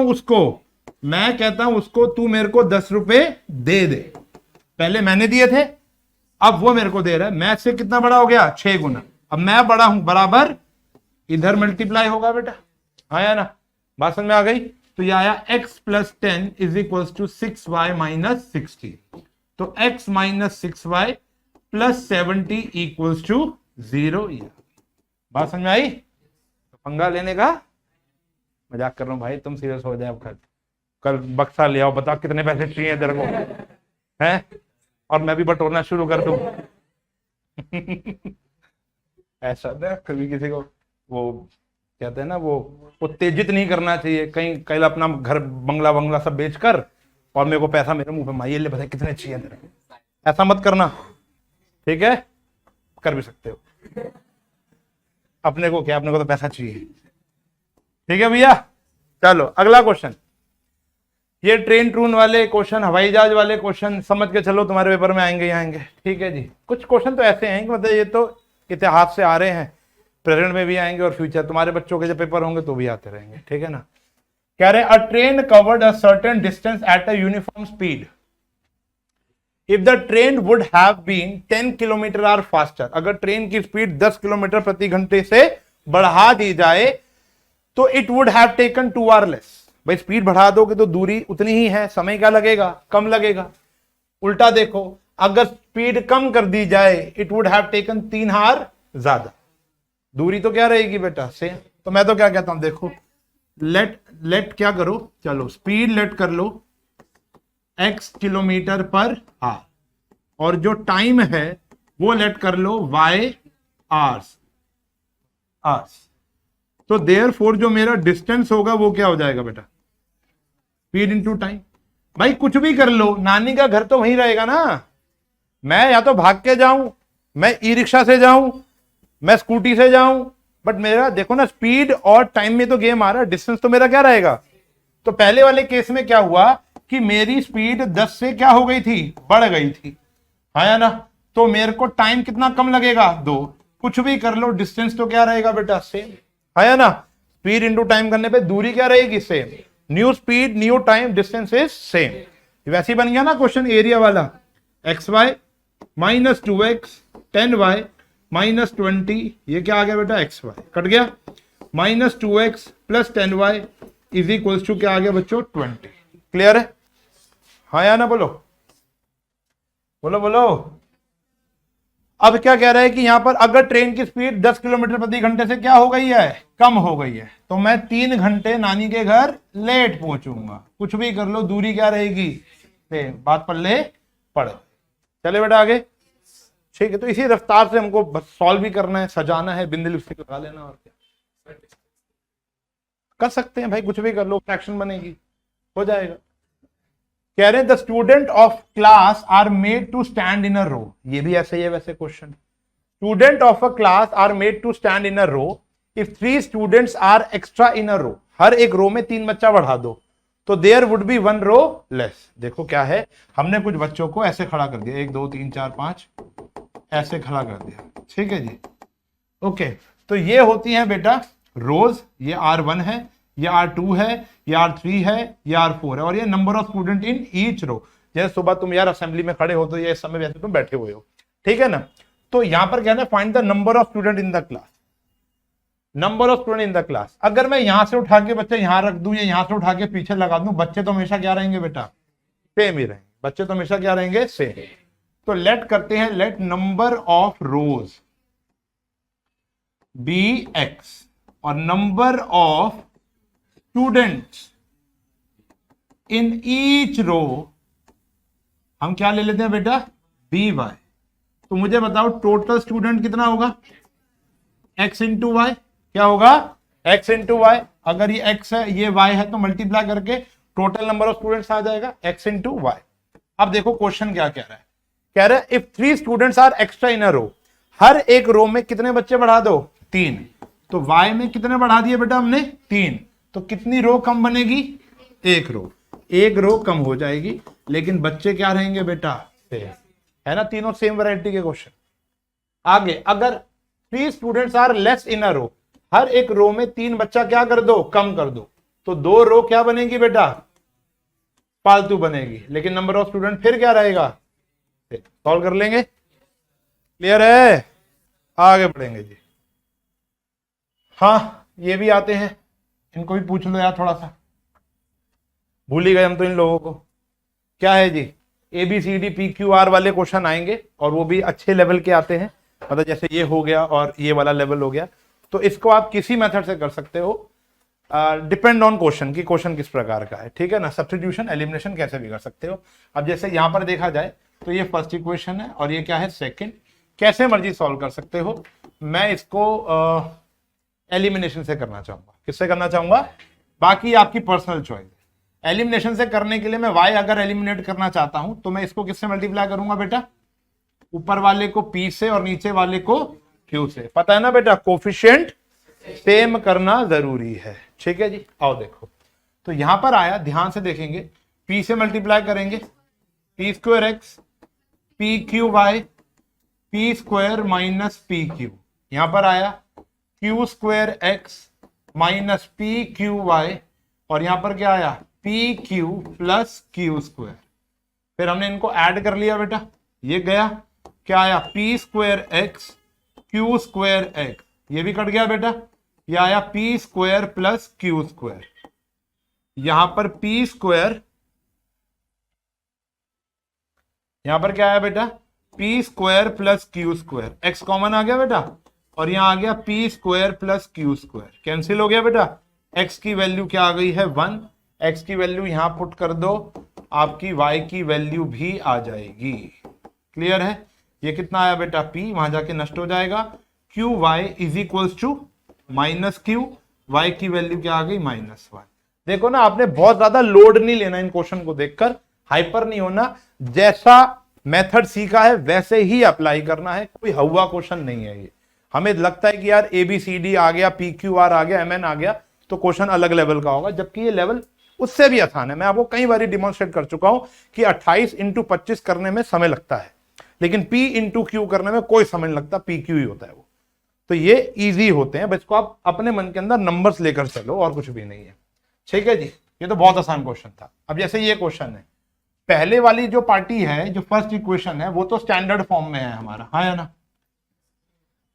हूं उसको तू मेरे को 10 रुपए दे दे। पहले मैंने दिए थे, अब वो मेरे को दे रहा है। मैं से कितना बड़ा हो गया? 6 गुना। अब मैं बड़ा हूं, बराबर इधर मल्टीप्लाई होगा बेटा, आया ना? बात समझ में आ गई? तो ये आया x plus 10 is equal to 6y minus 60। तो x minus 6y plus 70 equals to 0। बात समझ में आई? तो पंगा लेने का, मजाक कर रहा हूं भाई, तुम सीरियस हो जाए। कल बक्सा ले आओ, बताओ कितने पैसे चाहिए तेरे को, हैं? और मैं भी बटोरना शुरू कर दूं। ऐसा ना कभी किसी को, वो कहते हैं ना, वो उत्तेजित नहीं करना चाहिए। कहीं कल अपना घर बंगला सब बेचकर और मेरे को पैसा मेरे मुंह पे माइए ले, बता कितने चाहिए तेरे को। ऐसा मत करना, ठीक है? कर भी सकते हो, अपने को क्या, अपने को तो पैसा चाहिए। ठीक है भैया, चलो अगला क्वेश्चन। ये ट्रेन ट्रून वाले क्वेश्चन, हवाई जहाज वाले क्वेश्चन समझ के चलो, तुम्हारे पेपर में आएंगे ही आएंगे। ठीक है जी, कुछ क्वेश्चन तो ऐसे हैं कि मतलब ये तो इतिहास से आ रहे हैं, प्रेजेंट में भी आएंगे और फ्यूचर तुम्हारे बच्चों के जब पेपर होंगे तो भी आते रहेंगे। ठीक है ना? कह रहे a train covered a certain distance at a uniform speed if the train would have been 10 kilometre hour faster, अगर ट्रेन की स्पीड 10 किलोमीटर प्रति घंटे से बढ़ा दी जाए तो it would have taken 2 hour less. भाई स्पीड बढ़ा दोगे तो दूरी उतनी ही है, समय क्या लगेगा, कम लगेगा। उल्टा देखो, अगर स्पीड कम कर दी जाए it would have taken 3 hour ज्यादा, दूरी तो क्या रहेगी बेटा, सेम। तो मैं तो क्या कहता हूं, देखो लेट क्या करो, चलो स्पीड लेट कर लो x किलोमीटर पर आवर, और जो टाइम है वो लेट कर लो y आवर्स। तो देयरफॉर जो मेरा डिस्टेंस होगा वो क्या हो जाएगा बेटा, स्पीड इनटू टाइम। भाई कुछ भी कर लो, नानी का घर तो वहीं रहेगा ना। मैं या तो भाग के जाऊं, मैं ई रिक्शा से जाऊं, मैं स्कूटी से जाऊं, बट मेरा देखो ना स्पीड और टाइम में तो गेम आ रहा है, डिस्टेंस तो मेरा क्या रहेगा। तो पहले वाले केस में क्या हुआ कि मेरी स्पीड 10 से क्या हो गई थी, बढ़ गई थी, हाँ या ना। तो मेरे को टाइम कितना कम लगेगा, 2। कुछ भी कर लो डिस्टेंस तो क्या रहेगा बेटा, सेम, हाँ या ना। स्पीड इंटू टाइम करने पे दूरी क्या रहेगी, same. New speed new time distance is same. वैसे ही बन गया ना क्वेश्चन एरिया वाला, XY minus 2x 10y minus 20, ये क्या आ गया बेटा, XY कट गया, minus 2x plus 10y is equals to क्या आ गया बच्चों, 20। क्लियर है, हाँ या ना, बोलो बोलो बोलो। अब क्या कह रहा है कि यहां पर अगर ट्रेन की स्पीड 10 किलोमीटर प्रति घंटे से क्या हो गई है, कम हो गई है, तो मैं 3 घंटे नानी के घर लेट पहुंचूंगा। कुछ भी कर लो दूरी क्या रहेगी, सेम, बात पल्ले पड़। चले बेटा आगे, ठीक है। तो इसी रफ्तार से हमको बस सॉल्व भी करना है, सजाना है, बिंदु लिपस्टिक लगा लेना, और क्या कर सकते हैं भाई, कुछ भी कर लो, फ्रैक्शन बनेगी, हो जाएगा। कह रहे हैं the student of class are made to stand in a row, ये भी ऐसे ही है वैसे question. Student of a class are made to stand in a row if 3 students are extra in a row, हर एक रो में 3 बच्चा बढ़ा दो तो there would be 1 row less. देखो क्या है, हमने कुछ बच्चों को ऐसे खड़ा कर दिया, 1 2 3 4 5 ऐसे खड़ा कर दिया, ठीक है जी, ओके। तो ये होती है बेटा रोज, ये R1 है, ये R2 है, ये R3 है, ये R4 है, और ये number of student in each row. जैसे सुबह तुम यार असेंबली में खड़े हो तो ये इस समय वैसे तुम बैठे हुए हो, ठीक है ना। तो यहां पर क्या है, find the number of student in the class, number of student in the class. अगर मैं यहां से उठा के बच्चे यहां रख दूं या यहां से उठा के पीछे लगा दूं, बच्चे तो हमेशा क्या रहेंगे बेटा, सेम ही रहेंगे, बच्चे तो हमेशा क्या रहेंगे, सेम। तो लेट करते हैं, let number of rows be x और number of students in each row हम क्या ले लेते हैं बेटा, by। तो मुझे बताओ टोटल स्टूडेंट कितना होगा, x इंटू वाई, क्या होगा, x इंटू वाई। अगर ये x है ये y है तो मल्टीप्लाई करके टोटल नंबर ऑफ स्टूडेंट्स आ जाएगा, x इंटू वाई। अब देखो क्वेश्चन क्या कह रहा है, कह रहा है if 3 students are extra in a row, हर एक रो में कितने बच्चे बढ़ा दो, 3। तो y में कितने बढ़ा दिए बेटा हमने, 3। तो कितनी रो कम बनेगी, 1 रो, 1 रो कम हो जाएगी, लेकिन बच्चे क्या रहेंगे बेटा, सेम, है ना। तीनों सेम वैरायटी के क्वेश्चन। आगे, अगर 3 students are less in a row, हर एक रो में 3 बच्चा क्या कर दो, कम कर दो, तो 2 रो क्या बनेगी बेटा, फालतू बनेगी, लेकिन नंबर ऑफ स्टूडेंट फिर क्या रहेगा, सॉल्व कर लेंगे। क्लियर है, आगे बढ़ेंगे जी। हाँ ये भी आते हैं, इनको भी पूछ लो यार, थोड़ा सा भूल ही गए हम तो इन लोगों को। क्या है जी, ABCD PQR वाले क्वेश्चन आएंगे और वो भी अच्छे लेवल के आते हैं, मतलब जैसे ये हो गया और ये वाला लेवल हो गया। तो इसको आप किसी मेथड से कर सकते हो, डिपेंड ऑन क्वेश्चन की, क्वेश्चन किस प्रकार का है, ठीक है ना। सब्स्टिट्यूशन एलिमिनेशन कैसे भी कर सकते हो। अब जैसे यहां पर देखा जाए तो ये फर्स्ट इक्वेशन है और ये क्या है, सेकंड। कैसे मर्जी सॉल्व कर सकते हो, मैं इसको एलिमिनेशन से करना चाहूंगा। किससे करना चाहूंगा, बाकी आपकी पर्सनल चॉइस है। एलिमिनेशन से करने के लिए मैं y अगर एलिमिनेट करना चाहता हूं तो मैं इसको किससे मल्टीप्लाई करूंगा बेटा, ऊपर वाले को p से और नीचे वाले को q से। पता है ना बेटा, कोफिशिएंट सेम करना जरूरी है, ठीक है जी। आओ देखो, तो यहां पर आया, ध्यान से देखेंगे, p से मल्टीप्लाई करेंगे, p square x p q y, p square minus p q, यहां पर आया q square x minus p q y, और यहां पर क्या आया, p q plus q square. फिर हमने इनको ऐड कर लिया बेटा, ये गया, क्या आया, p square x q square x, ये भी कट गया बेटा, ये आया p square plus q square, यहां पर पी स्क्वायर, यहां पर क्या आया बेटा, p square plus q square, x common आ गया बेटा, और यहां आ गया p square plus q square, cancel हो गया बेटा, एक्स की वैल्यू क्या आ गई है 1, एक्स की वैल्यू यहां पुट कर दो, आपकी वाई की वैल्यू भी आ जाएगी, क्लियर है, ये कितना आया बेटा पी, वहां जाके नष्ट हो जाएगा, q y is equals to minus q, y की वैल्यू क्या आ गई -1। देखो ना, आपने बहुत ज्यादा लोड नहीं लेना इन क्वेश्चन को देखकर, हाइपर नहीं होना, जैसा मेथड सीखा है वैसे ही अप्लाई करना है, कोई हवा क्वेश्चन नहीं है ये। हमें लगता है कि यार ABCD आ गया, PQR आ गया, MN आ गया, तो क्वेश्चन अलग लेवल का होगा, जबकि ये लेवल उससे भी आसान है। मैं आपको कई बार डिमॉन्स्ट्रेट कर चुका हूं कि 28 × 25 करने में समय लगता है, लेकिन P × Q करने में कोई समय नहीं लगता, PQ ही होता है वो। तो ये इजी होते हैं, बस को आप अपने मन के अंदर नंबर्स लेकर चलो, और कुछ भी नहीं है, ठीक है जी। ये तो बहुत आसान क्वेश्चन था। अब जैसे ये क्वेश्चन है, पहले वाली जो पार्टी है, जो फर्स्ट इक्वेशन है, वो तो स्टैंडर्ड फॉर्म में है हमारा, हाँ या ना,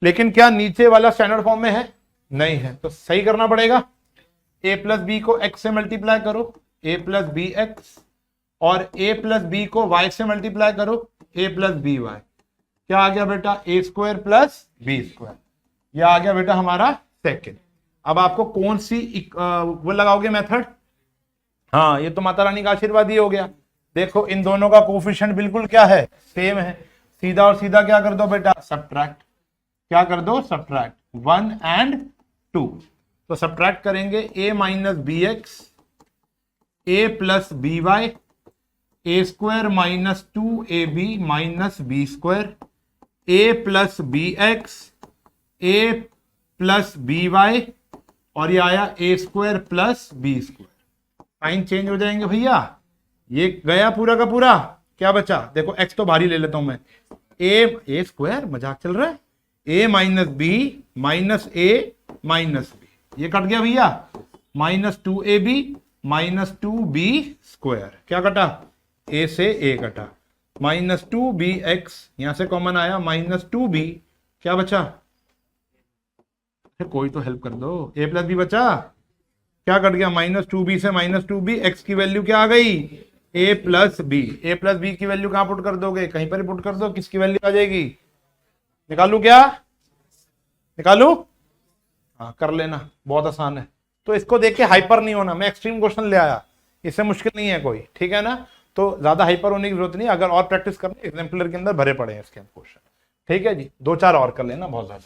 लेकिन क्या नीचे वाला स्टैंडर्ड फॉर्म में है, नहीं है, तो सही करना पड़ेगा। a प्लस बी को x से मल्टीप्लाई करो, a प्लस बी एक्स, और a प्लस बी को y से मल्टीप्लाई करो, a प्लस बी वाई, क्या आ गया बेटा, a square plus b square, यह आ गया बेटा हमारा सेकेंड। अब आपको कौन सी वो लगाओगे मेथड, हाँ ये तो माता रानी का आशीर्वाद ही हो गया। देखो इन दोनों का कोफिशिएंट बिल्कुल क्या है, सेम है, सीधा और सीधा क्या कर दो बेटा, सब्ट्रैक्ट, क्या कर दो, सब्ट्रैक्ट 1 and 2, तो सब्ट्रैक्ट करेंगे a minus b x, a plus b y, a square minus 2ab minus b square, a plus b x, a plus b y, और ये आया a square plus b square, sign change हो जाएंगे भैया, ये गया पूरा का पूरा, क्या बचा, देखो x तो भारी ले लेता हूं मैं, a स्क्वायर, मजाक चल रहा है, a minus b minus a minus b, ये कट गया भैया, -2ab माइनस 2b स्क्वायर, क्या कटा, a से a कटा, -2bx, यहां से कॉमन आया, -2b, क्या बचा, कोई तो हेल्प कर दो, a प्लस बी बचा, क्या कट गया, -2b से -2b, x की वैल्यू क्या आ गई, a plus b, a plus b की वैल्यू कहां पुट कर दोगे, कहीं पर ही पुट कर दो, किसकी वैल्यू आ जाएगी, निकालू क्या, निकालू, हाँ कर लेना, बहुत आसान है। तो इसको देख के हाइपर नहीं होना, मैं एक्सट्रीम क्वेश्चन ले आया, इससे मुश्किल नहीं है कोई, ठीक है ना, तो ज्यादा हाइपर होने की जरूरत नहीं, अगर और प्रैक्टिस करनी, एग्जाम्पलर के अंदर भरे पड़े हैं इसके क्वेश्चन, ठीक है जी, 2-4 और कर लेना, बहुत ज्यादा।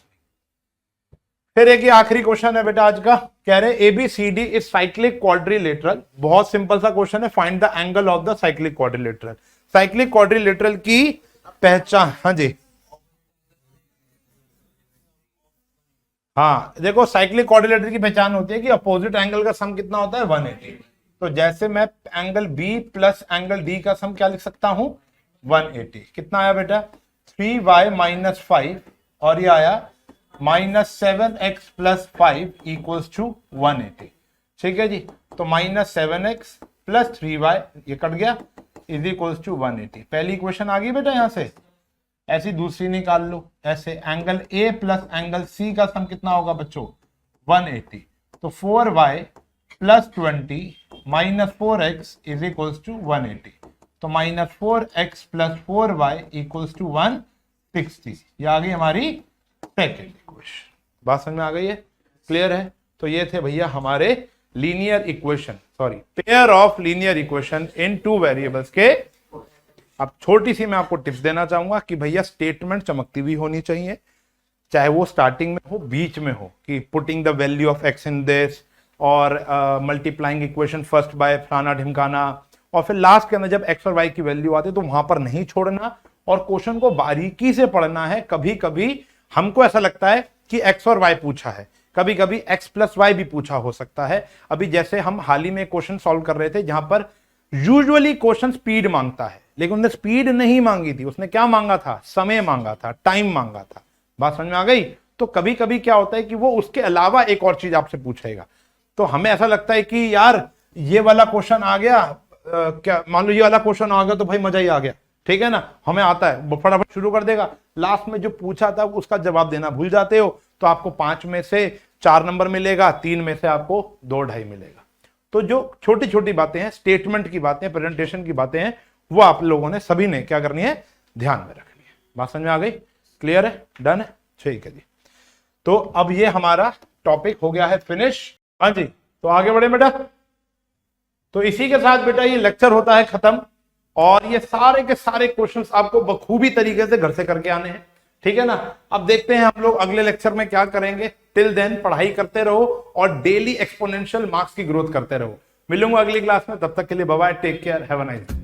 फिर एक ये आखिरी क्वेश्चन है बेटा आज का, कह रहे ABCD इज साइक्लिक क्वाड्रिलेटरल, बहुत सिंपल सा क्वेश्चन है, find the angle of the cyclic quadrilateral. Cyclic quadrilateral की पहचान, हाँ जी, हाँ देखो साइक्लिक क्वाड्रिलेटरल की पहचान होती है कि अपोजिट एंगल का सम कितना होता है, 180। तो जैसे मैं angle B plus angle D का सम क्या लिख सकता हूं, 180, कितना आया बेटा, 3y माइनस 5, और ये आया -7x प्लस 5 इक्वल्स टू 180, ठीक है जी, तो -7x प्लस 3y, ये कट गया, इज इक्वल्स टू 180। पहली इक्वेशन आ गई बेटा, यहां से ऐसी दूसरी निकाल लो, ऐसे angle A plus angle C का सम कितना होगा बच्चों, 180, तो 4y plus 20 minus 4x is equals to 180, तो -4x plus 4y equals to 160, ये आ गई हमारी सेकेंड इक्वेशन। बात समझ में आ गई है, क्लियर है। तो ये थे भैया हमारे linear equation, sorry pair of linear equation in 2 variables के। अब छोटी सी मैं आपको टिप्स देना चाहूंगा कि भैया स्टेटमेंट चमकती हुई होनी चाहिए, चाहे वो स्टार्टिंग में हो, बीच में हो, कि putting the value of x in this, और मल्टीप्लाइंग इक्वेशन फर्स्ट बाय फलाना ढिमकाना, और फिर लास्ट के अंदर जब एक्स और वाई की वैल्यू आती है तो वहां पर नहीं छोड़ना, और क्वेश्चन को बारीकी से पढ़ना है। कभी कभी हमको ऐसा लगता है कि एक्स और वाई पूछा है, कभी कभी एक्स प्लस वाई भी पूछा हो सकता है। अभी जैसे हम हाल ही में क्वेश्चन सॉल्व कर रहे थे जहां पर यूजुअली क्वेश्चन स्पीड मांगता है, लेकिन उसने स्पीड नहीं मांगी थी, उसने क्या मांगा था, समय मांगा था, टाइम मांगा था। बात समझ में आ गई। तो कभी कभी क्या होता है कि वो उसके अलावा एक और चीज आपसे पूछेगा, तो हमें ऐसा लगता है कि यार ये वाला क्वेश्चन आ गया, क्या मान लो ये वाला क्वेश्चन आ गया तो भाई मजा ही आ गया, ठीक है ना, हमें आता है, वो फटाफट शुरू कर देगा। लास्ट में जो पूछा था उसका जवाब देना भूल जाते हो तो आपको 5 में से 4 नंबर मिलेगा, 3 में से आपको 2.5 मिलेगा। तो जो छोटी छोटी बातें हैं, स्टेटमेंट की बातें, प्रेजेंटेशन की बातें हैं, वो आप लोगों ने सभी ने क्या करनी है, ध्यान में रखनी है। बात समझ में आ गई? क्लियर है? डन है? ठीक है जी। तो अब ये हमारा टॉपिक हो गया है फिनिश। हाँ जी, तो आगे बढ़े बेटा। तो इसी के साथ बेटा ये लेक्चर होता है खत्म, और ये सारे के सारे क्वेश्चंस आपको बखूबी तरीके से घर से करके आने हैं, ठीक है ना। अब देखते हैं हम लोग अगले लेक्चर में क्या करेंगे। टिल देन पढ़ाई करते रहो और डेली एक्सपोनेंशियल मार्क्स की ग्रोथ करते रहो। मिलूंगा अगली क्लास में, तब तक के लिए bye bye, take care, have a nice day.